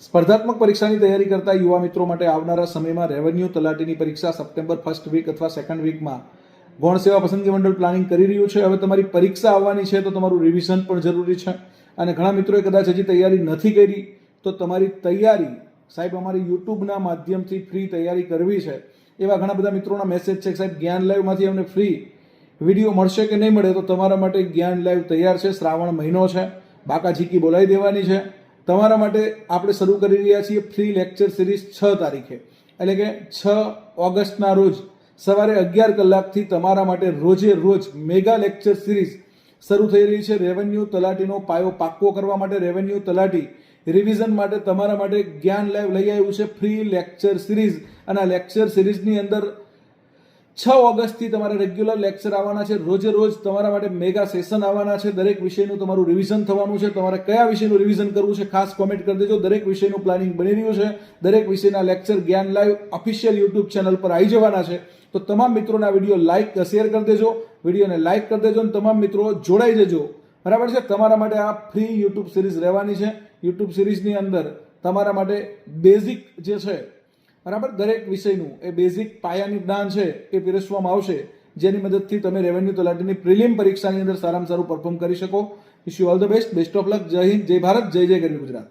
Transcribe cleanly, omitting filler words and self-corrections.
સ્પર્ધાત્મક પરીક્ષાની તૈયારી કરતા યુવા મિત્રો માટે આવનારા સમયમાં રેવન્યુ તલાટીની પરીક્ષા સપ્ટેમ્બર ફર્સ્ટ વીક અથવા સેકન્ડ વીકમાં ગૌણ સેવા પસંદગી મંડળ પ્લાનિંગ કરી રહ્યું છે. હવે તમારી પરીક્ષા આવવાની છે તો તમારું રિવિઝન પણ જરૂરી છે. અને ઘણા મિત્રોએ કદાચ હજી તૈયારી નથી કરી તો તમારી તૈયારી સાહેબ અમારી યુટ્યુબના માધ્યમથી ફ્રી તૈયારી કરવી છે એવા ઘણા બધા મિત્રોના મેસેજ છે કે સાહેબ જ્ઞાન લાઈવમાંથી અમને ફ્રી વિડીયો મળશે કે નહીં મળે. તો તમારા માટે જ્ઞાન લાઈવ તૈયાર છે. શ્રાવણ મહિનો છે, બાકા ઝીકી બોલાવી દેવાની છે. તમારા માટે આપણે શરૂ કરી રહ્યા છીએ ફ્રી લેક્ચર સિરીઝ 6 તારીખે, એટલે કે 6 ઓગસ્ટના રોજ સવારે 11 કલાકથી તમારા માટે રોજે રોજ મેગા લેક્ચર સિરીઝ શરૂ થઈ રહી છે. રેવન્યુ તલાટીનો પાયો પાક્કો કરવા માટે, રેવન્યુ તલાટી રિવિઝન માટે તમારા માટે જ્ઞાન લાઈવ લઈ આવ્યું છે ફ્રી લેક્ચર સિરીઝ. અને આ લેક્ચર સિરીઝની અંદર 6 ઓગસ્ટથી તમારા રેગ્યુલર લેક્ચર આવવાના છે. રોજે રોજ તમારા માટે મેગા સેશન આવવાના છે. દરેક વિષયનું તમારું રિવિઝન થવાનું છે. તમારે કયા વિષયનું રિવિઝન કરવું છે ખાસ કોમેન્ટ કરી દેજો. દરેક વિષયનું પ્લાનિંગ બની રહ્યું છે. દરેક વિષયના લેક્ચર જ્ઞાન લાઈવ ઓફિશિયલ યુટ્યુબ ચેનલ પર આવી જવાના છે. તો તમામ મિત્રોને આ વિડીયો લાઈક શેર કરી દેજો, વિડીયોને લાઈક કરી દેજો અને તમામ મિત્રો જોડાઈ જજો. બરાબર છે. તમારા માટે આ ફ્રી યુટ્યુબ સિરીઝ રહેવાની છે. યુટ્યુબ સિરીઝની અંદર તમારા માટે બેઝિક જે છે બરાબર દરેક વિષયનું એ બેઝિક પાયાની જ્ઞાન છે એ પીરસવામાં આવશે, જેની મદદથી તમે રેવન્યુ તલાટીની પ્રિલિમ પરીક્ષાની અંદર સારામાં સારું પરફોર્મ કરી શકો. Wish you all the best of luck. જય હિન્દ, જય ભારત, જય જય ગરવી ગુજરાત.